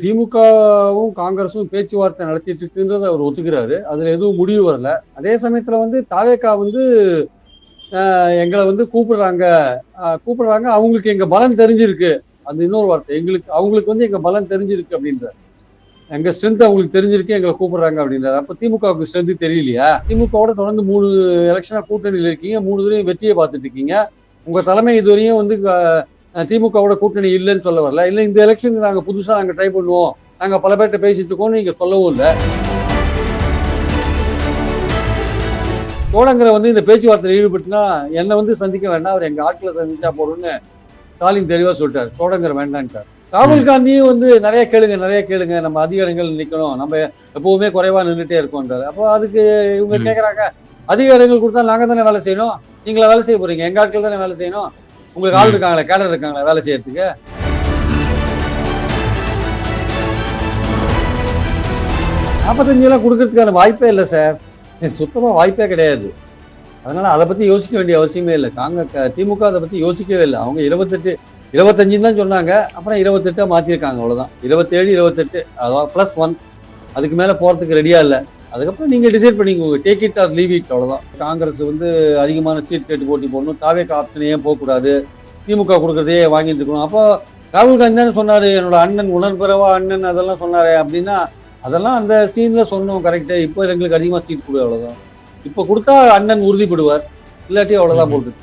திமுகவும் காங்கிரஸும் பேச்சுவார்த்தை நடத்திட்டு இருக்குன்றத அவர் ஒத்துக்கிறாரு. அதுல எதுவும் முடிவு வரல. அதே சமயத்துல தாவேகா எங்களை கூப்பிடுறாங்க. அவங்களுக்கு எங்க பலம் தெரிஞ்சிருக்கு. அந்த இன்னொரு வார்த்தை அவங்களுக்கு எங்க பலம் தெரிஞ்சிருக்கு அப்படின்றார். எங்க ஸ்ட்ரென்த் அவங்களுக்கு தெரிஞ்சிருக்கு, எங்களை கூப்பிடுறாங்க அப்படின்றாரு. அப்ப திமுகவுக்கு ஸ்ட்ரென்த் தெரியலையா? திமுகவோட தொடர்ந்து 3 எலெக்ஷனா கூட்டணியில் இருக்கீங்க. 3 தடவையும் வெற்றியை பார்த்துட்டு இருக்கீங்க. உங்க தலைமை இதுவரையும் திமுகவோட கூட்டணி இல்லைன்னு சொல்ல வரல. இல்ல இந்த எலெக்ஷனுக்கு நாங்க புதுசா ட்ரை பண்ணுவோம், நாங்க பல பேர்கிட்ட பேசிட்டு இருக்கோம்னு நீங்க சொல்லவும் இல்லை. சோழங்கரை இந்த பேச்சுவார்த்தையில் ஈடுபட்டுனா என்னை சந்திக்க வேண்டாம், அவர் எங்க ஆட்களை சந்திச்சா போறோம்னு ஸ்டாலின் தெளிவா சொல்லிட்டாரு. சோழங்கரை வேண்டான்ட்டார். ராகுல் காந்தியும் நிறைய கேளுங்க, நம்ம அதிக இடங்கள் நிக்கணும், நம்ம எப்பவுமே குறைவா நின்றுட்டே இருக்கோம்ன்றாரு. அப்போ அதுக்கு இவங்க கேக்குறாங்க, அதிக இடங்கள் கொடுத்தா நாங்க தானே வேலை செய்யணும், நீங்களா வேலை செய்ய போறீங்க, எங்க ஆட்கள் தானே வேலை செய்யணும், உங்களுக்கு ஆள் இருக்காங்களா, கேடர் இருக்காங்களா வேலை செய்யறதுக்கு? 45 கொடுக்கறதுக்கான வாய்ப்பே இல்லை சார், சுத்தமா வாய்ப்பே கிடையாது. அதனால அதை பத்தி யோசிக்க வேண்டிய அவசியமே இல்லை. திமுக அதை பத்தி யோசிக்கவே இல்லை. அவங்க 28 25 தான் சொன்னாங்க, அப்புறம் 28 மாத்திருக்காங்க, அவ்வளவுதான். 27 28 அதாவது +1, அதுக்கு மேல போறதுக்கு ரெடியா இல்லை. அதுக்கப்புறம் நீங்க டிசைட் பண்ணிக்கோங்க, take it or leave it, அவ்வளவுதான். காங்கிரஸ் அதிகமான சீட் கேட்டு போட்டி போடணும், தாவேகா ஆப்ஷனே போகக்கூடாது, திமுக கொடுக்கறதையே வாங்கிட்டு இருக்கணும். அப்போ ராகுல் காந்தி தானே சொன்னாரு, என்னோட அண்ணன் உணர்பெறவா அண்ணன் அதெல்லாம் சொன்னாரு அப்படின்னா, அதெல்லாம் அந்த சீன்ல சொன்னோம் கரெக்டா. இப்போ எங்களுக்கு அதிகமா சீட் கொடு, அவ்வளவுதான். இப்ப கொடுத்தா அண்ணன் உறுதிப்படுவார், இல்லாட்டி அவ்வளவுதான் போட்டு.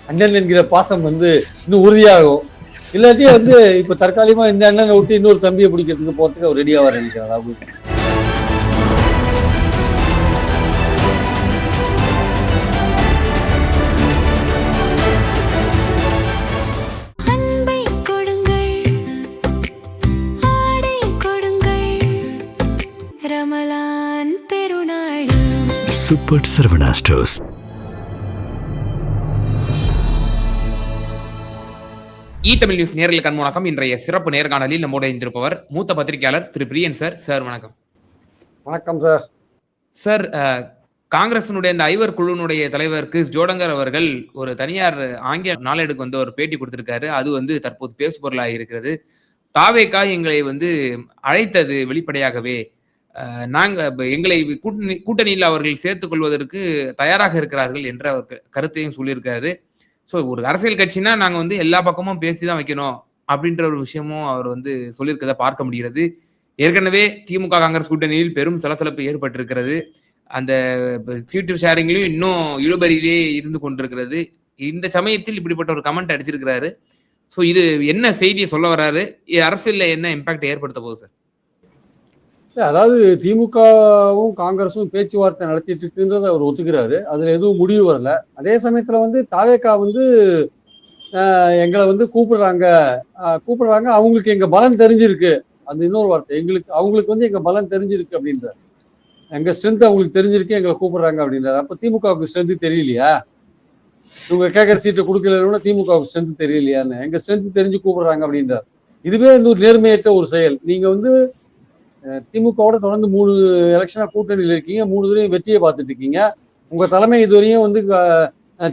அண்ணன் என்கிற பாசம் இன்னும் உறுதியாகும். இல்லாட்டி இப்ப தற்காலிகமா இந்த அண்ணனை விட்டு இன்னொரு தம்பியை பிடிக்கிறதுக்கு போறதுக்கு அவர் ரெடியா வர நினைக்கிறார் ராகுல். Super Saravana stores. Tamil news நேயர்களுக்கு அன்பு வணக்கம். இன்றைய சிறப்பு நேர்காணலில் நம்மோடு இருந்திருப்பவர் மூத்த பத்திரிகையாளர் திரு பிரியன் சார். சார் வணக்கம். வணக்கம் சார். சார், காங்கிரசினுடைய இந்த ஐவர் குழுனுடைய தலைவர் கிறிஸ் ஜோடங்கர் அவர்கள் ஒரு தனியார் ஆங்கில நாளேடுக்கு ஒரு பேட்டி கொடுத்திருக்காரு. அது தற்போது பேசுபொருளாக இருக்கிறது. தாவேகா எங்களை அழைத்தது வெளிப்படையாகவே, நாங்க எங்களை கூட்டணியில் அவர்கள் சேர்த்துக் கொள்வதற்கு தயாராக இருக்கிறார்கள் என்ற அவர் கருத்தையும் சொல்லியிருக்காரு. ஸோ ஒரு அரசியல் கட்சினா நாங்க எல்லா பக்கமும் பேசிதான் வைக்கணும் அப்படின்ற ஒரு விஷயமும் அவர் சொல்லியிருக்கதை பார்க்க முடிகிறது. ஏற்கனவே திமுக காங்கிரஸ் கூட்டணியில் பெரும் சலசலப்பு ஏற்பட்டிருக்கிறது. அந்த சீட்டு ஷேரிங்லையும் இன்னும் இழுபறியிலே இருந்து கொண்டிருக்கிறது. இந்த சமயத்தில் இப்படிப்பட்ட ஒரு கமெண்ட் அடிச்சிருக்கிறாரு. ஸோ இது என்ன செய்தியை சொல்ல வர்றாரு, அரசியல்ல என்ன இம்பாக்ட் ஏற்படுத்த போகுது சார்? அதாவது திமுகவும் காங்கிரஸும் பேச்சுவார்த்தை நடத்திட்டு இருக்குன்றத அவர் ஒத்துக்கிறாரு. அதுல எதுவும் முடிவு வரல. அதே சமயத்துல தாவேகா எங்களை கூப்பிடுறாங்க, அவங்களுக்கு எங்க பலம் தெரிஞ்சிருக்கு. அந்த இன்னொரு வார்த்தை அவங்களுக்கு எங்க பலம் தெரிஞ்சிருக்கு அப்படின்றார். எங்க ஸ்ட்ரென்த் அவங்களுக்கு தெரிஞ்சிருக்கு, எங்களை கூப்பிடுறாங்க அப்படின்றாரு. அப்ப திமுகவுக்கு ஸ்ட்ரென்த் தெரியலையா? இவங்க கேட்கற சீட்டை கொடுக்கலன்னா திமுகவுக்கு ஸ்ட்ரென்த் தெரியலையான்னு, எங்க ஸ்ட்ரென்த் தெரிஞ்சு கூப்பிடுறாங்க அப்படின்றார். இதுவே ஒரு நேர்மையற்ற ஒரு செயல். நீங்க திமுகவோட தொடர்ந்து 3 எலெக்ஷனா கூட்டணியில் இருக்கீங்க. 3 தடவையும் வெற்றியை பார்த்துட்டு இருக்கீங்க. உங்க தலைமை இதுவரையும்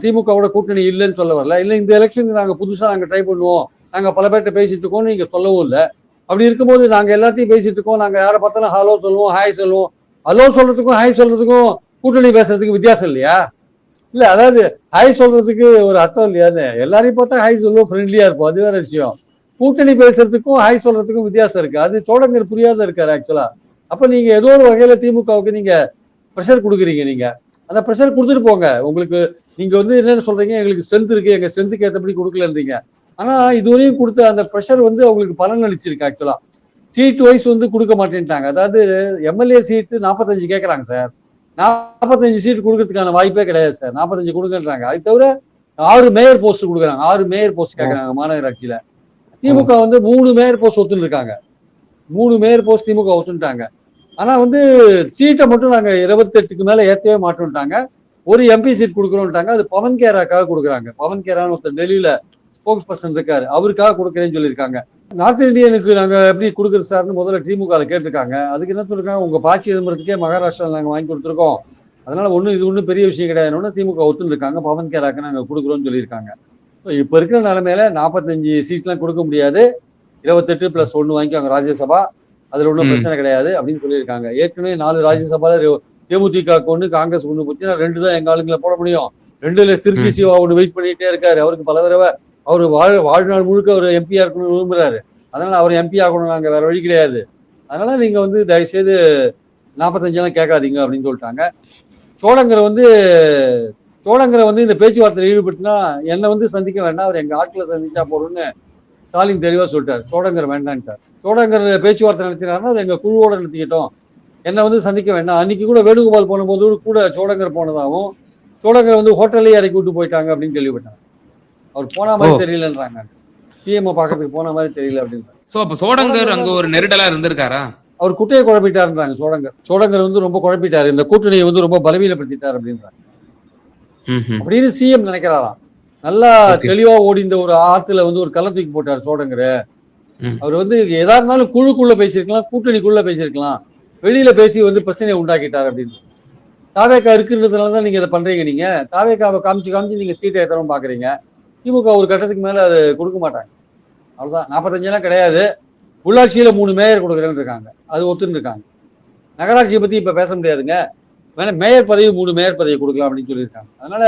திமுகவோட கூட்டணி இல்லைன்னு சொல்ல வரல. இல்ல இந்த எலெக்ஷனுக்கு நாங்க புதுசா ட்ரை பண்ணுவோம், நாங்க பல பேர்கிட்ட பேசிட்டு இருக்கோம்னு நீங்க சொல்லவும் இல்லை. அப்படி இருக்கும்போது நாங்க எல்லாத்தையும் பேசிட்டு இருக்கோம், நாங்க யாரை பார்த்தாலும் ஹலோ சொல்லுவோம், ஹாய் சொல்லுவோம். ஹலோ சொல்றதுக்கும் ஹாய் சொல்றதுக்கும் கூட்டணி பேசுறதுக்கு வித்தியாசம் இல்லையா? இல்ல அதாவது ஹாய் சொல்றதுக்கு ஒரு அர்த்தம் இல்லையான்னு, எல்லாரையும் பார்த்தா ஹாய் சொல்லுவோம், ஃப்ரெண்ட்லியா இருப்போம், அது வேற விஷயம். கூட்டணி பேசுறதுக்கும் ஹாய் சொல்றதுக்கும் வித்தியாசம் இருக்கு. அது சோழங்கர் புரியாத இருக்காரு ஆக்சுவலா. அப்ப நீங்க ஏதோ ஒரு வகையில திமுகவுக்கு நீங்க ப்ரெஷர் கொடுக்குறீங்க. நீங்க அந்த ப்ரெஷர் கொடுத்துட்டு போங்க. உங்களுக்கு நீங்க என்னன்னு சொல்றீங்க, எங்களுக்கு ஸ்ட்ரென்த் இருக்கு, எங்க ஸ்ட்ரென்த்துக்கு ஏற்றபடி கொடுக்கலன்றீங்க. ஆனா இதுவரையும் கொடுத்த அந்த ப்ரெஷர் அவங்களுக்கு பலன் அளிச்சிருக்கு. ஆக்சுவலா சீட் வைஸ் கொடுக்க மாட்டேன்ட்டாங்க. அதாவது எம்எல்ஏ சீட்டு 45 கேட்கறாங்க சார். 45 சீட் கொடுக்கறதுக்கான வாய்ப்பே கிடையாது சார். 45 கொடுக்கறாங்க. அது தவிர 6 மேயர் போஸ்ட் கொடுக்குறாங்க. 6 மேயர் போஸ்ட் கேட்கறாங்க மாநகராட்சியில. திமுக 3 மேயர் போஸ்ட் ஒத்துன்னு இருக்காங்க. 3 மேயர் போஸ்ட் திமுக ஒத்துட்டாங்க. ஆனா சீட்டை மட்டும் நாங்க 28க்கு மேல ஏற்றவே மாட்டோம்ட்டாங்க. ஒரு எம்பி சீட் கொடுக்குறோம்ட்டாங்க. அது பவன் கேராக்காக கொடுக்குறாங்க. பவன் கேரான்னு ஒருத்தர் டெல்லியில ஸ்போக்ஸ் பர்சன் இருக்காரு, அவருக்காக கொடுக்குறேன்னு சொல்லியிருக்காங்க. நார்த் இந்தியனுக்கு நாங்க எப்படி கொடுக்குறது சார்னு முதல்ல திமுக கேட்டிருக்காங்க. அதுக்கு என்ன சொல்லிருக்காங்க, உங்க பாசி எதுமரத்துக்கே மகாராஷ்டிராவில் நாங்க வாங்கி கொடுத்துருக்கோம், அதனால இது ஒன்றும் பெரிய விஷயம் கிடையாதுன்னு திமுக ஒத்துன்னு இருக்காங்க. பவன் கேராக்கு நாங்க கொடுக்குறோம்னு சொல்லியிருக்காங்க. இப்ப இருக்கிற நிலைமையில 45 சீட்லாம் கொடுக்க முடியாது. 28+1 வாங்கிக்கோங்க ராஜ்யசபா, அதுல ஒன்றும் பிரச்சனை கிடையாது அப்படின்னு சொல்லியிருக்காங்க. ஏற்கனவே 4 ராஜ்யசபால தேமுதிக ஒண்ணு, காங்கிரஸ் ஒண்ணு போச்சுன்னா 2 தான் எங்க ஆளுங்களை போட முடியும். 2ல திருச்சி சிவா ஒண்ணு வெயிட் பண்ணிட்டே இருக்காரு. அவருக்கு பல தடவை அவர் வாழ்நாள் முழுக்க ஒரு எம்பியா இருக்கணும்னு விரும்புறாரு. அதனால அவர் எம்பி ஆகணும், நாங்க வேற வழி கிடையாது. அதனால நீங்க வந்து தயவுசெய்து 45 கேட்காதீங்க அப்படின்னு சொல்லிட்டாங்க. சோழங்கரை வந்து இந்த பேச்சுவார்த்தையில் ஈடுபடுத்தினா என்னை வந்து சந்திக்க வேண்டாம், அவர் எங்க ஆட்களை சந்திச்சா போறோம்னு ஸ்டாலின் தெளிவா சொல்லிட்டாரு. சோழங்கர் வேண்டான்ட்டார். சோழங்கர் பேச்சுவார்த்தை நடத்தினாருன்னா அவர் எங்க குழுவோட நடத்திக்கிட்டோம், என்னை வந்து சந்திக்க வேண்டாம். அன்னைக்கு கூட வேணுகோபால் போன போது கூட சோழங்கர் போனதாகவும், சோழங்கர் வந்து ஹோட்டல்லே இறக்கி விட்டு போயிட்டாங்க அப்படின்னு கேள்விப்பட்டாங்க. அவர் போன மாதிரி தெரியலன்றாங்க, சிஎம் பாக்கிறதுக்கு போன மாதிரி தெரியல அப்படின்னு. சோ அப்ப சோழங்கர் அங்க ஒரு நெருடலா இருந்திருக்காரா? அவர் குட்டையை குழப்பிட்டாருன்றாங்க. சோழங்கர் வந்து ரொம்ப குழப்பிட்டாரு, இந்த கூட்டணியை வந்து ரொம்ப பலவீனப்படுத்திட்டார் அப்படின்றாங்க. அப்படின்னு சிஎம் நினைக்கிறாராம். நல்லா தெளிவா ஓடி இந்த ஒரு ஆத்துல வந்து ஒரு கள்ள தூக்கி போட்டார் சோழங்கர். அவர் வந்து எதா இருந்தாலும் குழுக்குள்ள பேசியிருக்கலாம், கூட்டணிக்குள்ள பேசியிருக்கலாம், வெளியில பேசி வந்து பிரச்சனையை உண்டாக்கிட்டார் அப்படின்னு. தாவேக்கா இருக்குன்றதுனாலதான் நீங்க இதை பண்றீங்க. நீங்க தாவேக்காவை காமிச்சு நீங்க சீட்டை ஏற்றணும் பாக்குறீங்க. திமுக ஒரு கட்டத்துக்கு மேல அது கொடுக்க மாட்டாங்க. அவ்வளவுதான். 45 கிடையாது. உள்ளாட்சியில 3 மேயர் கொடுக்குறேன்னு இருக்காங்க, அது ஒத்துன்னு இருக்காங்க. நகராட்சியை பத்தி இப்ப பேச முடியாதுங்க, வேணா மேயர் பதவி 3 மேயர் பதவி கொடுக்கலாம் அப்படின்னு சொல்லியிருக்காங்க. அதனால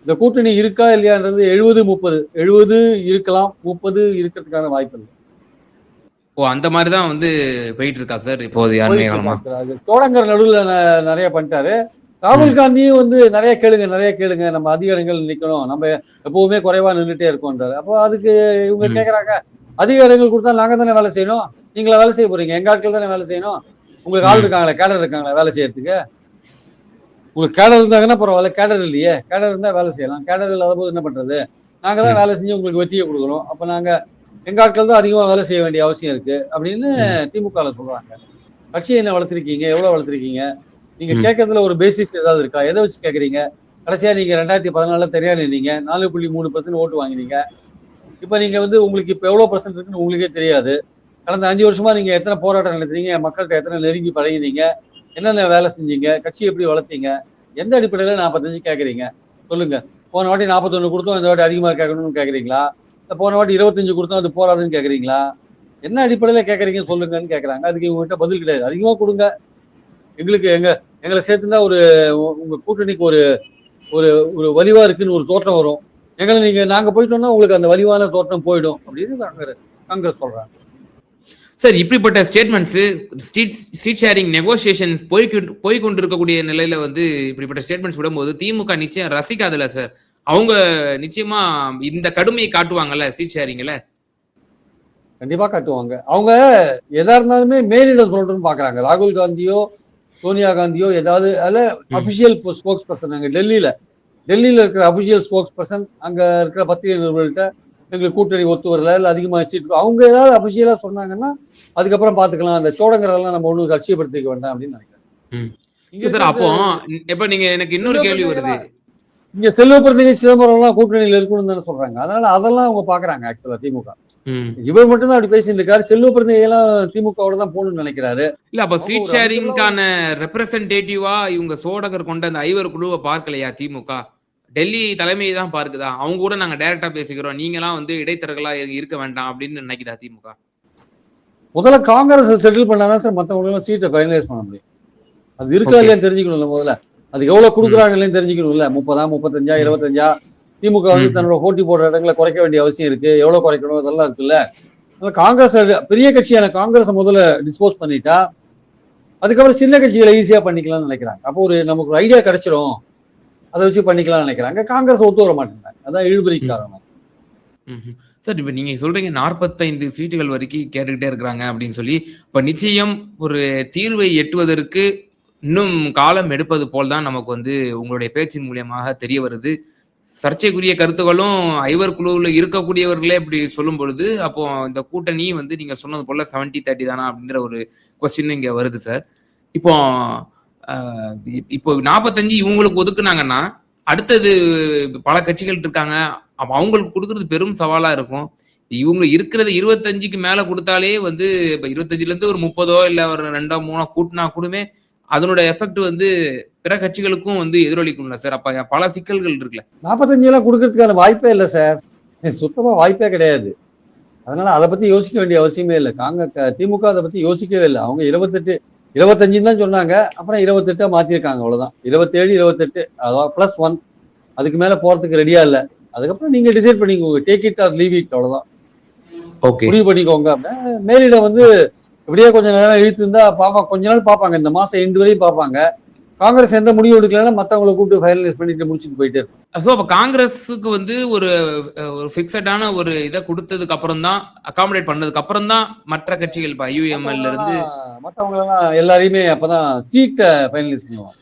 இந்த கூட்டணி இருக்கா இல்லையான்றது 70-30, 70 இருக்கலாம், 30 இருக்கிறதுக்கான வாய்ப்பு இல்லை. அந்த மாதிரிதான் வந்து போயிட்டு இருக்கா சார் இப்போது யாருமே. சோழங்கர் நடுவில் நிறைய பண்ணிட்டாரு. ராகுல் காந்தியும் வந்து நிறைய கேளுங்க, நம்ம அதிக இடங்கள் நிக்கணும், நம்ம எப்பவுமே குறைவா நின்றுட்டே இருக்கோன்றாரு. அப்போ அதுக்கு இவங்க கேட்கறாங்க, அதிக இடங்கள் கொடுத்தா நாங்க தானே வேலை செய்யணும், நீங்களா வேலை செய்ய போறீங்க, எங்க ஆட்கள் தானே வேலை செய்யணும், உங்களுக்கு ஆள் இருக்காங்களா, கேடர் இருக்காங்களா வேலை செய்யறதுக்கு? உங்களுக்கு கேடர் இருந்தாங்கன்னா பரவாயில்ல, கேடர் இல்லையே, கேடர் இருந்தா வேலை செய்யலாம், கேடர் இல்லாத போது என்ன பண்றது? நாங்க தான் வேலை செஞ்சு உங்களுக்கு வெற்றியை கொடுக்குறோம், அப்ப நாங்க எங்க ஆட்கள் தான் அதிகமா வேலை செய்ய வேண்டிய அவசியம் இருக்கு அப்படின்னு திமுக சொல்றாங்க. கட்சியை என்ன வளர்த்திருக்கீங்க, எவ்வளவு வளர்த்திருக்கீங்க, நீங்க கேட்கறதுல ஒரு பேசிஸ் ஏதாவது இருக்கா, எதை வச்சு கேட்கறீங்க? கடைசியா நீங்க 2014 தனியா நின்னீங்க, 4.3% ஓட்டு வாங்கினீங்க. இப்ப நீங்க வந்து உங்களுக்கு இப்ப எவ்வளவு % இருக்குன்னு உங்களுக்கே தெரியாது. கடந்த 5 வருஷமா நீங்க எத்தனை போராட்டம் நடத்துறீங்க, மக்கள்கிட்ட எத்தனை நெருங்கி பழகினீங்க, என்னென்ன வேலை செஞ்சீங்க, கட்சி எப்படி வளர்த்தீங்க, எந்த அடிப்படையில 45 கேட்கறீங்க சொல்லுங்க? போன வாட்டி 41 கொடுத்தோம், இந்த வாட்டி அதிகமா கேட்கணும்னு கேட்கறீங்களா? போன வாட்டி 25 கொடுத்தோம், அது போராதுன்னு கேட்கறீங்களா? என்ன அடிப்படையில கேட்கறீங்க சொல்லுங்கன்னு கேட்கறாங்க. அதுக்கு இவங்ககிட்ட பதில் கிடையாது. அதிகமா கொடுங்க, எங்களுக்கு எங்களை சேர்த்துனா ஒரு உங்க கூட்டணிக்கு ஒரு ஒரு ஒரு வலிவா இருக்குன்னு ஒரு தோற்றம் வரும், எங்களை நாங்க போயிட்டோம்னா உங்களுக்கு அந்த வலிவான தோற்றம் போயிடும் அப்படின்னு காங்கிரஸ் சொல்றாங்க. சார் இப்படிப்பட்ட ஸ்டேட்மெண்ட்ஸ், ஸ்ட்ரீட் ஷேரிங் நெகோசியேஷன்ஸ் போய் கொண்டிருக்கக்கூடிய நிலையில வந்து இப்படிப்பட்ட ஸ்டேட்மெண்ட்ஸ் விடும்போது திமுக நிச்சயம் ரசிக்காதுல்ல சார்? அவங்க நிச்சயமா இந்த கடுமையை காட்டுவாங்கல்ல ஸ்ட்ரீட் ஷேரிங்ல? கண்டிப்பா காட்டுவாங்க. அவங்க எதா இருந்தாலுமே மேலிடம் சொல்றேன்னு பாக்குறாங்க. ராகுல் காந்தியோ சோனியா காந்தியோ ஏதாவது அதுல அபிஷியல் ஸ்போக்ஸ் பர்சன், அங்க டெல்லியில இருக்கிற அபிஷியல் ஸ்போக்ஸ் பர்சன், அங்க இருக்கிற பத்திரிகை நிருபர்கள்ட்ட எங்களுக்கு கூட்டணி ஒத்து வரல, இல்ல அதிகமா சீட்டு, அவங்க ஏதாவது அபிஷியலா சொன்னாங்கன்னா அதுக்கப்புறம் பாத்துக்கலாம், அந்த சோழங்கரெல்லாம் நம்ம ஒண்ணும் லட்சியப்படுத்திக்க வேண்டாம் அப்படின்னு நினைக்கிறேன். அப்போ இப்ப நீங்க எனக்கு இன்னொரு கேள்வி வருது, இங்க செல்வ பிரதிநிதி சிதம்பரம் எல்லாம் கூட்டணியில இருக்கணும்னு தானே சொல்றாங்க. அதனால அதெல்லாம் அவங்க பாக்குறாங்க. ஆக்சுவலா திமுக இவர் மட்டும் தான் அப்படி பேசிட்டு இருக்காரு, செல்வ பிரதிநிதி எல்லாம் திமுகவோட தான் போகணும்னு நினைக்கிறாரு. இல்ல அப்ப ஸ்ட்ரீட் ஷேரிங்கான ரெப்ரசன்டேட்டிவா இவங்க சோடகர் கொண்ட அந்த ஐவர் குழுவை பார்க்கலையா திமுக? டெல்லி தலைமையை தான் பார்க்குதா? அவங்க கூட நாங்க டைரக்டா பேசிக்கிறோம், நீங்க எல்லாம் வந்து இடைத்தரகளா இருக்க வேண்டாம் அப்படின்னு நினைக்குதா திமுக? முதல்ல காங்கிரஸ் செட்டில் பண்ணாதான் சார் மற்றவங்க எல்லாம் சீட்டை ஃபைனலைஸ் பண்ண முடியும். அது இருக்கா இல்லையா தெரிஞ்சுக்கணும்ல, முதல்ல அதுக்கு எவ்வளவு கொடுக்குறாங்க இல்லைன்னு தெரிஞ்சுக்கணும்ல. 30, 35, 25 திமுக வந்து தன்னோட போட்டி போடுற இடங்களை குறைக்க வேண்டிய அவசியம் இருக்கு, எவ்வளவு குறைக்கணும் அதெல்லாம் இருக்குல்ல. காங்கிரஸ் பெரிய கட்சியான காங்கிரஸ் முதல்ல டிஸ்போஸ் பண்ணிட்டா அதுக்கப்புறம் சின்ன கட்சிகளை ஈஸியா பண்ணிக்கலாம்னு நினைக்கிறாங்க. அப்போ நமக்கு ஒரு ஐடியா கிடைச்சிடும், அதை வச்சு பண்ணிக்கலாம்னு நினைக்கிறாங்க. காங்கிரஸ் ஒத்து வர மாட்டேங்கிறாங்க, அதான் இழுபறிக்கு காரணம். சார் இப்ப நீங்க சொல்றீங்க 45 சீட்டுகள் வரைக்கும் கேட்டுக்கிட்டே இருக்கிறாங்க அப்படின்னு சொல்லி, இப்ப நிச்சயம் ஒரு தீர்வை எட்டுவதற்கு இன்னும் காலம் எடுப்பது போல் தான் நமக்கு வந்து உங்களுடைய பேச்சின் மூலியமாக தெரிய வருது. சர்ச்சைக்குரிய கருத்துக்களும் ஐவர் குழுவில் இருக்கக்கூடியவர்களே இப்படி சொல்லும் பொழுது, அப்போ இந்த கூட்டணி வந்து நீங்க சொன்னது போல 70-30 தானா அப்படின்ற ஒரு கொஸ்டின் இங்க வருது சார். இப்போ 45 இவங்களுக்கு ஒதுக்குனாங்கன்னா அடுத்தது பல கட்சிகள் இருக்காங்க, அப்ப அவங்களுக்கு கொடுக்கறது பெரும் சவாலா இருக்கும். இவங்க இருக்கிறது 25க்கு மேல கொடுத்தாலே வந்து இப்ப 25ல இருந்து ஒரு 30 இல்ல ஒரு 2-3 கூட்டினா கூடமே அதனோட எஃபெக்ட் வந்து பிற கட்சிகளுக்கும் வந்து எதிரொலிக்கும்ல சார். அப்ப பல சிக்கல்கள் இருக்குல்ல. 45 எல்லாம் கொடுக்கறதுக்கான வாய்ப்பே இல்லை சார், சுத்தமா வாய்ப்பே கிடையாது. அதனால அதை பத்தி யோசிக்க வேண்டிய அவசியமே இல்லை. திமுக அதை பத்தி யோசிக்கவே இல்லை. அவங்க 28 25 தான் சொன்னாங்க. அப்புறம் 28 மாத்திருக்காங்க, அவ்வளவுதான். 27 28 அதாவது +1. அதுக்கு மேல போறதுக்கு ரெடியா இல்லை. அதுக்கப்புறம் நீங்க டிசைட் பண்ணிக்கோங்க, take it or leave it, அவ்வளவுதான். முடிவு பண்ணிக்கோங்க. மேலிடம் வந்து இப்படியே கொஞ்ச நேரம் இழுத்து இருந்தா பாப்பா, கொஞ்ச நாள் பார்ப்பாங்க, இந்த மாசம் எண்டு வரையும் பார்ப்பாங்க. காங்கிரஸ் எந்த முடிவு எடுக்கலன்னா மத்தவங்களை கூப்பிட்டு ஃபைனலைஸ் பண்ணிட்டு முடிச்சுட்டு போயிட்டே இருக்கும். ஸோ அப்ப காங்கிரஸுக்கு வந்து ஒரு ஃபிக்ஸடான ஒரு இதை கொடுத்ததுக்கு அப்புறம் தான், அகாமடேட் பண்ணதுக்கு அப்புறம் தான் மற்ற கட்சிகள் இப்போ ஐயுஎம்எல்ல இருந்து மத்தவங்களெல்லாம் எல்லாரையுமே அப்பதான் சீட்டை ஃபைனலைஸ் பண்ணுவாங்க.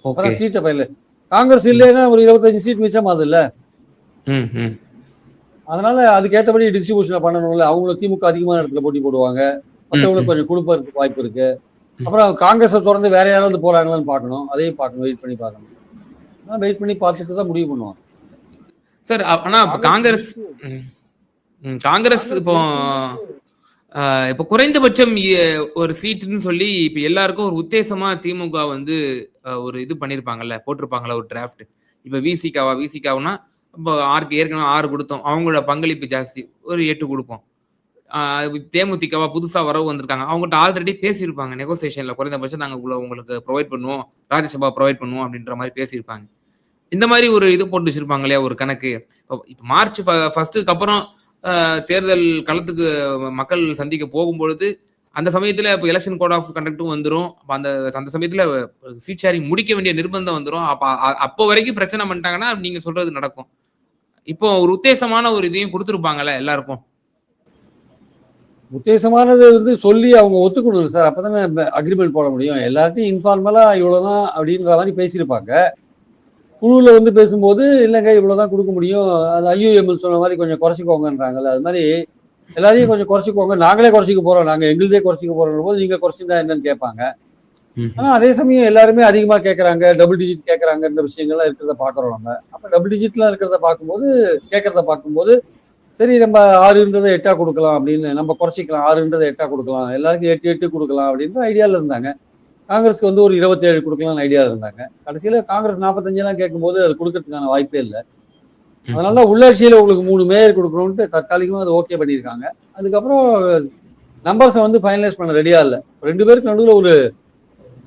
அப்பதான் சீட்டை ஃபைனலைஸ். காங்கிரஸ் இல்லைன்னா ஒரு 25 சீட் மிச்சம் அது இல்ல. அதனால அதுக்கேற்றபடி டிஸ்ட்ரிபியூஷன் பண்ணணும்ல. அவங்களும் திமுக அதிகமான இடத்துல போட்டி போடுவாங்க, மற்றவங்களுக்கு கொஞ்சம் கொடுப்பதற்கு வாய்ப்பு இருக்கு. அப்புறம் காங்கிரஸை தொடர்ந்து வேற யாராவது போறாங்களான்னு பார்க்கணும், அதையும் பார்க்கணும், வெயிட் பண்ணி பார்க்கணும். வெயிட் பண்ணி பார்த்துட்டு தான் முடிவு பண்ணுவாங்க சார். ஆனா காங்கிரஸ் இப்போ குறைந்தபட்சம் ஒரு சீட்டுன்னு சொல்லி இப்ப எல்லாருக்கும் ஒரு உத்தேசமா திமுக வந்து ஒரு இது பண்ணிருப்பாங்கல்ல, போட்டிருப்பாங்கல்ல ஒரு டிராஃப்ட். இப்ப விசிகாவுனா இப்போ ஏற்கனவே 6 கொடுத்தோம், அவங்களோட பங்களிப்பு ஜாஸ்தி, ஒரு 8 கொடுப்போம். தேமுதிகவா புதுசா வரவு வந்திருக்காங்க, அவங்ககிட்ட ஆல்ரெடி பேசியிருப்பாங்க நெகோசியேஷன்ல, குறைந்தபட்சம் நாங்க உங்களுக்கு ப்ரொவைட் பண்ணுவோம், ராஜ்யசபா ப்ரொவைட் பண்ணுவோம் அப்படின்ற மாதிரி பேசியிருப்பாங்க. இந்த மாதிரி ஒரு இது போட்டு வச்சிருப்பாங்க இல்லையா ஒரு கணக்கு. இப்போ மார்ச் 1 அப்புறம் தேர்தல் களத்துக்கு மக்கள் சந்திக்க போகும்பொழுது அந்த சமயத்துல இப்போ எலெக்ஷன் கோட் ஆஃப் கண்டக்டும் வந்துடும். அந்த சமயத்துல சீட் ஷேரிங் முடிக்க வேண்டிய நிர்பந்தம் வந்துடும். அப்போ வரைக்கும் பிரச்சனை பண்ணிட்டாங்கன்னா நீங்க சொல்றது நடக்கும். இப்போ ஒரு உத்தேசமான ஒரு இதையும் கொடுத்துருப்பாங்கல்ல எல்லாருக்கும். உத்தேசமானது வந்து சொல்லி அவங்க ஒத்துக்கணும் சார், அப்பதானே அக்ரிமெண்ட் போட முடியும். எல்லார்ட்டையும் இன்ஃபார்மலா இவ்வளவுதான் அப்படின்ற மாதிரி பேசியிருப்பாங்க. குழுவில் வந்து பேசும்போது இல்லைங்க இவ்வளோதான் கொடுக்க முடியும், அது ஐயுஎம்எல் சொன்ன மாதிரி கொஞ்சம் குறைச்சிக்கோங்கன்றாங்கல்ல, அது மாதிரி எல்லாரையும் கொஞ்சம் குறைச்சிக்கோங்க, நாங்களே குறைச்சிக்க போறோம், நாங்கள் எங்களுதே குறைச்சிக்க போறோம் போது நீங்க குறைச்சிருந்தா என்னன்னு கேட்பாங்க. ஆனால் அதே சமயம் எல்லாருமே அதிகமாக கேட்குறாங்க, டபுள் டிஜிட் கேட்குறாங்கன்ற விஷயங்கள்லாம் இருக்கிறத பார்க்குறோம் நம்ம. அப்போ டபுள் டிஜிட்லாம் இருக்கிறத பார்க்கும்போது சரி நம்ம 6ன்றதை 8 கொடுக்கலாம் அப்படின்னு, நம்ம குறைச்சிக்கலாம், 6ன்றதை 8 கொடுக்கலாம், எல்லாருக்கும் 8 கொடுக்கலாம் அப்படின்ற ஐடியாவில் இருந்தாங்க. காங்கிரஸ்க்கு வந்து ஒரு 27 கொடுக்கலாம்னு ஐடியாவில் இருந்தாங்க. கடைசியில் காங்கிரஸ் 45 கேட்கும்போது அது கொடுக்கறதுக்கான வாய்ப்பே இல்லை. அதனால உள்ளாட்சியில் உங்களுக்கு 3 மேயர் கொடுக்கணும்ட்டு தற்காலிகமாக அது ஓகே பண்ணியிருக்காங்க. அதுக்கப்புறம் நம்பர்ஸை வந்து ஃபைனலைஸ் பண்ண ரெடியா இல்லை. 2 பேருக்கு நடுவில் ஒரு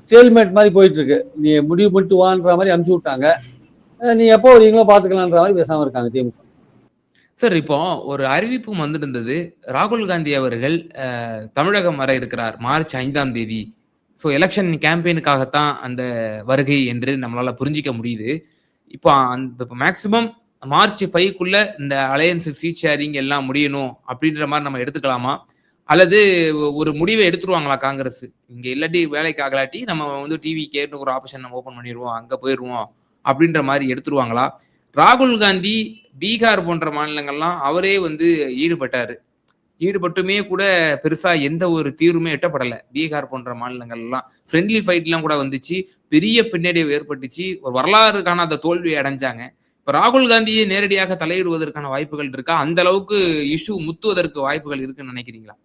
ஸ்டேல்மேட் மாதிரி போயிட்டு இருக்கு. நீ முடிவு பண்ணிட்டு வான்ற மாதிரி அனுப்பிச்சு விட்டாங்க, நீ எப்போ வரீங்களோ பார்த்துக்கலான்ற மாதிரி பேசாமல் இருக்காங்க திமுக. சார் இப்போ ஒரு அறிவிப்பும் வந்துருந்தது, ராகுல் காந்தி அவர்கள் தமிழகம் வர இருக்கிறார் மார்ச் 5 ஸோ எலெக்ஷன் கேம்பெயினுக்காகத்தான் அந்த வருகை என்று நம்மளால புரிஞ்சிக்க முடியுது. இப்போ மேக்சிமம் மார்ச் 5க்குள்ள இந்த அலையன்ஸ் சீட் ஷேரிங் எல்லாம் முடியணும் அப்படின்ற மாதிரி நம்ம எடுத்துக்கலாமா, அல்லது ஒரு முடிவை எடுத்துருவாங்களா காங்கிரஸ், இங்க இல்லாட்டி வேலைக்கு ஆகலாட்டி நம்ம வந்து டிவி கேட்டு ஒரு ஆப்ஷன் நம்ம ஓப்பன் பண்ணிடுவோம், அங்க போயிடுவோம் அப்படின்ற மாதிரி எடுத்துருவாங்களா? ராகுல் காந்தி பீகார் போன்ற மாநிலங்கள்லாம் அவரே வந்து ஈடுபட்டுமே கூட பெருசா எந்த ஒரு தீர்வுமே எட்டப்படலை. பீகார் போன்ற மாநிலங்கள்லாம் ஃப்ரெண்ட்லி ஃபைட்லாம் கூட வந்துச்சு, பெரிய பின்னடைவு ஏற்பட்டுச்சு, ஒரு வரலாறு காணாத தோல்வியை அடைஞ்சாங்க. இப்ப ராகுல் காந்தியை நேரடியாக தலையிடுவதற்கான வாய்ப்புகள் இருக்கா? அந்த அளவுக்கு இஷ்யூ முத்துவதற்கு வாய்ப்புகள் இருக்குன்னு நினைக்கிறீங்களா?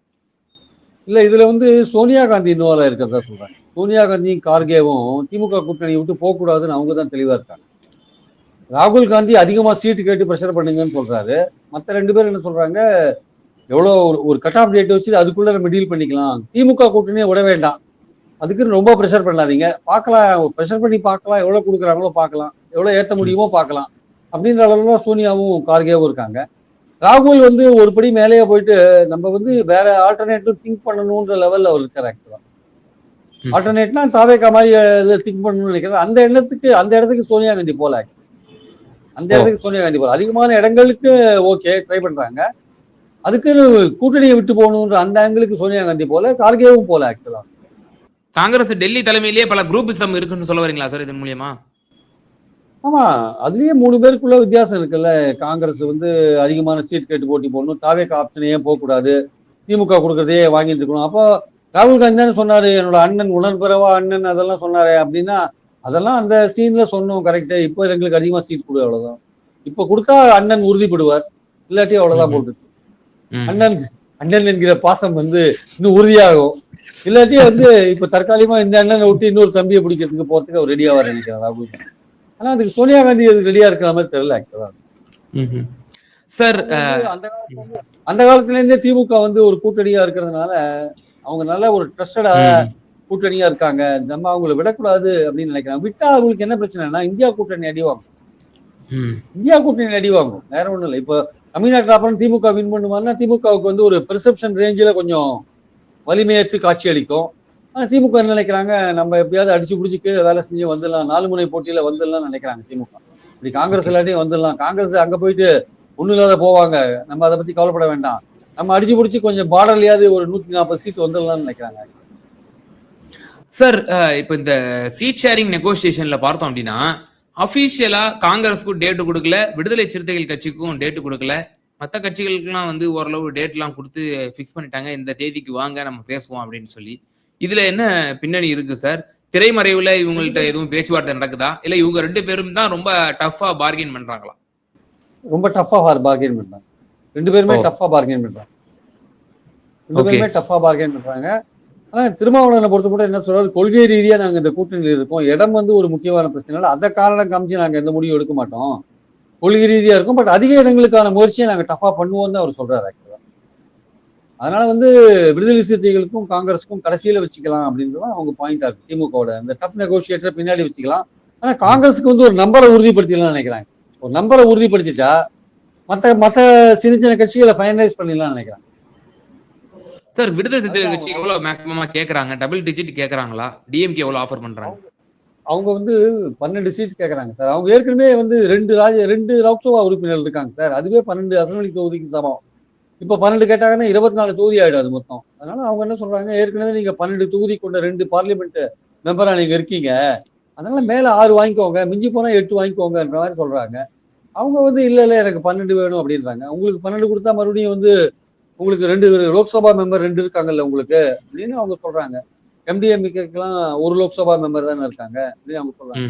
இல்ல, இதுல வந்து சோனியா காந்தி இன்வால்வ் இருக்கிறதா சொல்றாங்க. சோனியா காந்தியும் கார்கேவும் திமுக கூட்டணியை விட்டு போக கூடாதுன்னு அவங்க தான் தெளிவா இருக்காங்க. ராகுல் காந்தி அதிகமா சீட்டு கேட்டு ப்ரெஷர் பண்ணுங்கன்னு சொல்றாரு. மற்ற 2 பேர் என்ன சொல்றாங்க, எவ்வளோ ஒரு கட் ஆஃப் டேட் வச்சு அதுக்குள்ள நம்ம டீல் பண்ணிக்கலாம், திமுக கூட்டணியை விட வேண்டாம், அதுக்குன்னு ரொம்ப ப்ரெஷர் பண்ணாதீங்க, பார்க்கலாம், ப்ரெஷர் பண்ணி பார்க்கலாம், எவ்வளோ கொடுக்குறாங்களோ பார்க்கலாம், எவ்வளோ ஏற்ற முடியுமோ பார்க்கலாம் அப்படின்ற அளவுல தான் சோனியாவும் கார்கேவும் இருக்காங்க. ராகுல் வந்து ஒரு படி மேலேயே போயிட்டு நம்ம வந்து வேற ஆல்டர்னேட்டிவ் திங்க் பண்ணணுன்ற லெவல்ல அவர் இருக்கிற ஆக்சுவலா. ஆல்டர்னேட்னா தாவேக்கா மாதிரி திங்க் பண்ணணும்னு நினைக்கிறேன். அந்த இடத்துக்கு சோனியா காந்தி போல, அதிகமான இடங்களுக்கு ஓகே ட்ரை பண்றாங்க, அதுக்கு கூட்டணியை விட்டு போகணுன்ற அந்த ஆங்கிளுக்கு சோனியா காந்தி போல, கார்கேவும் போல ஆக்சுவலா. காங்கிரஸ் டெல்லி தலைமையிலேயே பல குரூப்பிசம் இருக்குன்னு சொல்ல வரீங்களா சார் இதன் மூலியமா? ஆமா, அதுலயே 3 பேருக்குள்ள வித்தியாசம் இருக்குல்ல. காங்கிரஸ் வந்து அதிகமான சீட் கேட்டு போட்டி போடணும், தாவேக்கா ஆப்ஷனையே போகக்கூடாது, திமுக கொடுக்கறதையே வாங்கிட்டு இருக்கணும். அப்போ ராகுல் காந்தி தானே சொன்னாரு, என்னோட அண்ணன் உணர்பெறவா அண்ணன் அதெல்லாம் சொன்னாரு அப்படின்னா, அதெல்லாம் அந்த சீன்ல சொன்னோம் கரெக்டு. இப்போ எங்களுக்கு அதிகமா சீட் கொடு, அவ்வளவுதான். இப்போ கொடுத்தா அண்ணன் உறுதிப்படுவார், இல்லாட்டி அவ்வளவுதான் போட்டு. அண்ணன் என்கிற பாசம் வந்து இன்னும் உறுதியாகும், இல்லாட்டி வந்து இப்ப தற்காலிகமா இந்த அண்ணனை விட்டு இன்னொரு தம்பியை பிடிக்கிறதுக்கு போறதுக்கு அவர் ரெடியா வர நினைக்கிறார் ராகுல் காந்தி. ஆனா அதுக்கு சோனியா காந்தி அதுக்கு ரெடியா இருக்கிற மாதிரி தெரியல ஆக்சுவலா. சார் அந்த காலத்துல இருந்தே திமுக வந்து ஒரு கூட்டணியா இருக்கிறதுனால அவங்க நல்ல ஒரு ட்ரஸ்டடா கூட்டணியா இருக்காங்க. நம்ம அவங்களை விடக்கூடாது அப்படின்னு நினைக்கிறாங்க. விட்டா அவங்களுக்கு என்ன பிரச்சனைனா இந்தியா கூட்டணி அடிவாங்க. இந்தியா கூட்டணி அடிவாங்கும், வேற ஒண்ணும் இல்லை. இப்போ தமிழ்நாட்டில் அப்புறம் திமுக வின் பண்ணுவாங்கன்னா திமுகவுக்கு வந்து ஒரு பெர்செப்ஷன் ரேஞ்சில் கொஞ்சம் வலிமையற்று காட்சி அளிக்கும். ஆனால் திமுக என்ன நினைக்கிறாங்க, நம்ம எப்படியாவது அடிச்சு பிடிச்சி கீழே வேலை செஞ்சு வந்துடலாம், 4 முனை போட்டியில வந்துடலாம்னு நினைக்கிறாங்க திமுக. இப்படி காங்கிரஸ் எல்லாத்தையும் வந்துடலாம், காங்கிரஸ் அங்க போயிட்டு ஒன்றும் இல்லாத போவாங்க, நம்ம அதை பத்தி கவலைப்பட வேண்டாம், நம்ம அடிச்சு பிடிச்சி கொஞ்சம் பார்டர்லயாவது ஒரு 140 சீட் வந்துடலாம்னு நினைக்கிறாங்க. சார் இப்போ இந்த சீட் ஷேரிங் நெகோசியேஷன்ல பார்த்தோம் அப்படின்னா அபிஷியலா காங்கிரஸுக்கும் டேட்டு கொடுக்கல, விடுதலை சிறுத்தைகள் கட்சிக்கும் டேட்டு கொடுக்கல, மற்ற கட்சிகளுக்குலாம் வந்து ஓரளவு டேட்லாம் கொடுத்து ஃபிக்ஸ் பண்ணிட்டாங்க, இந்த தேதிக்கு வாங்க நம்ம பேசுவோம் அப்படின்னு சொல்லி. இதுல என்ன பின்னணி இருக்கு சார்? திரைமறைவுல இவங்கள்ட்ட எதுவும் பேச்சுவார்த்தை நடக்குதா, இல்ல இவங்க 2 பேரும் தான் ரொம்ப டஃபா பார்கெயின் பண்றாங்களா? ரொம்ப டஃபா பார்கெயின் பண்றாங்க, 2 பேருமே டஃபா பார்கெயின் பண்றாங்க, 2 பேருமே டஃபா பார்கெயின் பண்றாங்க. ஆனா திருமாவளவனை பொறுத்த மட்டும் என்ன சொல்றாரு, கொள்கை ரீதியா நாங்க இந்த கூட்டணியில் இருக்கோம், இடம் வந்து ஒரு முக்கியமான பிரச்சனை, அதை காரணம் காமிச்சு நாங்க எந்த முடிவும் எடுக்க மாட்டோம், கொள்கை ரீதியா இருக்கும், பட் அதிக இடங்களுக்கான முயற்சியை நாங்க டஃபா பண்ணுவோம் தான் அவர் சொல்றாரு ஆக்சுவலா. அதனால வந்து விடுதலை சிறுத்தைகளுக்கும் காங்கிரஸுக்கும் கடைசியில வச்சுக்கலாம் அப்படின்றதான் அவங்க பாயிண்டா இருக்கு. திமுகவோட இந்த டஃப் நெகோசியேட்டர் பின்னாடி வச்சுக்கலாம், ஆனா காங்கிரஸுக்கு வந்து ஒரு நம்பரை உறுதிப்படுத்திடலாம் நினைக்கிறாங்க. ஒரு நம்பரை உறுதிப்படுத்திட்டா மத்த சின்ன சின்ன கட்சிகளை ஃபைனலைஸ் பண்ணிடலாம் நினைக்கிறாங்க. சார் விடுதலை சிறுத்தைகள் கட்சி எவ்வளவு மேக்ஸிமமா கேக்குறாங்க? டபுள் டிஜிட் கேக்குறாங்களா? டிஎம்கே எவ்வளவு ஆஃபர் பண்றாங்க? அவங்க வந்து 12 சீட் கேட்கறாங்க சார். அவங்க ஏற்கனவே வந்து 2 லோக்சபா உறுப்பினர்கள் இருக்காங்க சார், அதுவே 12 அசெம்பிளி தொகுதிக்கு சமம். இப்ப 12 கேட்டாங்கன்னா 24 தொகுதி ஆயிடும் அது மொத்தம். அதனால அவங்க என்ன சொல்றாங்க, ஏற்கனவே நீங்க 12 தொகுதி கொண்ட 2 பார்லிமெண்ட் மெம்பரா நீங்க இருக்கீங்க, அதனால மேல 6 வாங்கிக்கோங்க, மிஞ்சி போனா 8 வாங்கிக்கோங்கன்ற மாதிரி சொல்றாங்க. அவங்க வந்து இல்ல எனக்கு 12 வேணும் அப்படின்றாங்க. உங்களுக்கு 12 கொடுத்தா மறுபடியும் வந்து உங்களுக்கு 2 லோக்சபா மெம்பர் 2 இருக்காங்கல்ல உங்களுக்கு அப்படின்னு அவங்க சொல்றாங்க. எம்டிஎம்கேக்கெல்லாம் 1 லோக்சபா மெம்பர் தானே இருக்காங்க அப்படின்னு அவங்க சொல்றாங்க.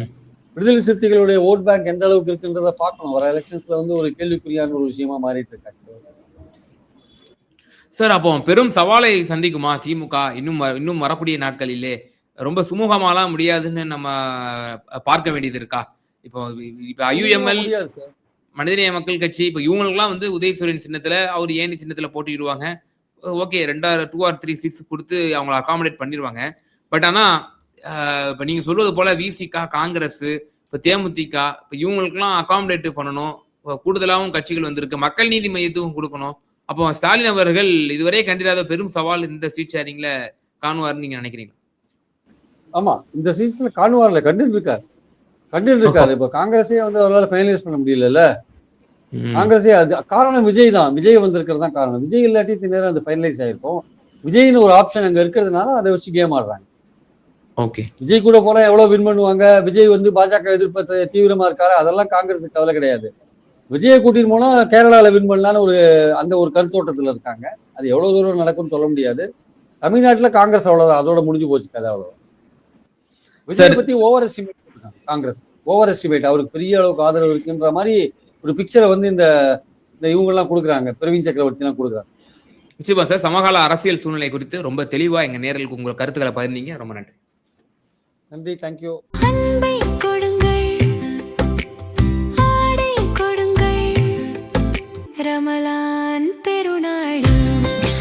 விடுதலை சிறுத்தைகளுடைய ஓட் பேங்க் எந்த அளவுக்கு இருக்குன்றத பார்க்கணும். வர எலெக்ஷன்ஸ்ல வந்து ஒரு கேள்விக்குறியான ஒரு விஷயமா மாறிட்டு இருக்காங்க சார். அப்போ பெரும் சவாலை சந்திக்குமா திமுக இன்னும் வரக்கூடிய நாட்களிலே? ரொம்ப சுமூகமாலாம் முடியாதுன்னு நம்ம பார்க்க வேண்டியது இருக்கா? இப்போ ஐயுஎம்எல், மனிதநேய மக்கள் கட்சி, இப்போ இவங்களுக்குலாம் வந்து உதயசூரியன் சின்னத்துல, அவர் ஏணி சின்னத்துல போட்டிடுவாங்க. ஓகே 2 or 3 சீட்ஸ் கொடுத்து அவங்களை அகாமடேட் பண்ணிடுவாங்க. பட் ஆனா இப்போ நீங்க சொல்வது போல விசிகா, காங்கிரஸ், இப்போ தேமுதிக, இப்போ இவங்களுக்குலாம் அகாமடேட் பண்ணணும், கூடுதலாகவும் கட்சிகள் வந்திருக்கு, மக்கள் நீதி மையத்துக்கும் கொடுக்கணும். அப்போ ஸ்டாலின் அவர்கள் இதுவரை கண்டிராத பெரும் சவால் இந்த சீட் ஷேரிங்ல காணுவார்னு நீங்க நினைக்கிறீங்க? ஆமா, இந்த சீட்ஸ்ல காணுவார்ல கண்டிட்டு இருக்காரு. இப்ப காங்கிரஸே வந்து அவரால் ஃபைனலைஸ் பண்ண முடியல. காங்கிரஸே அது காரணம் விஜய் தான், விஜய் வந்திருக்கிறது தான் காரணம். விஜய் இல்லாட்டி நேரம் அது ஃபைனலைஸ் ஆயிருக்கும். விஜய்னு ஒரு ஆப்ஷன் அங்க இருக்கிறதுனால அதை வச்சு கேம் ஆடுறாங்க. ஓகே, விஜய் கூட போல எவ்வளவு வின் பண்ணுவாங்க, விஜய் வந்து பாஜக எதிர்ப்பு தீவிரமா இருக்காரு, அதெல்லாம் காங்கிரஸுக்கு கவலை கிடையாது. விஜயை கூட்டிட்டு போனா கேரளால வின் பண்ணலான்னு அந்த ஒரு கருத்தோட்டத்துல இருக்காங்க. அது எவ்வளவு தூரம் நடக்கும்னு சொல்ல முடியாது. தமிழ்நாட்டுல காங்கிரஸ் அவ்வளவுதான், அதோட முடிஞ்சு போச்சு கதை, அவ்வளவு. விஜய் பத்தி ஓவர் எஸ்டிமேட் இருக்காங்க காங்கிரஸ், ஓவர் எஸ்டிமேட், அவருக்கு பெரிய அளவுக்கு ஆதரவு இருக்குன்ற மாதிரி ஒரு பிக்சரை வந்து இந்த இவங்க எல்லாம் கொடுக்குறாங்க, பிரவீன் சக்கரவர்த்தி எல்லாம் கொடுக்குறாங்க. நிச்சயமா சார். சமகால அரசியல் சூழ்நிலை குறித்து ரொம்ப தெளிவா எங்க நேயர்களுக்கு உங்க கருத்துக்களை பகிர்ந்தீங்க. ரொம்ப நன்றி. நன்றி, தேங்க்யூ.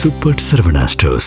Super Sarvana Stores.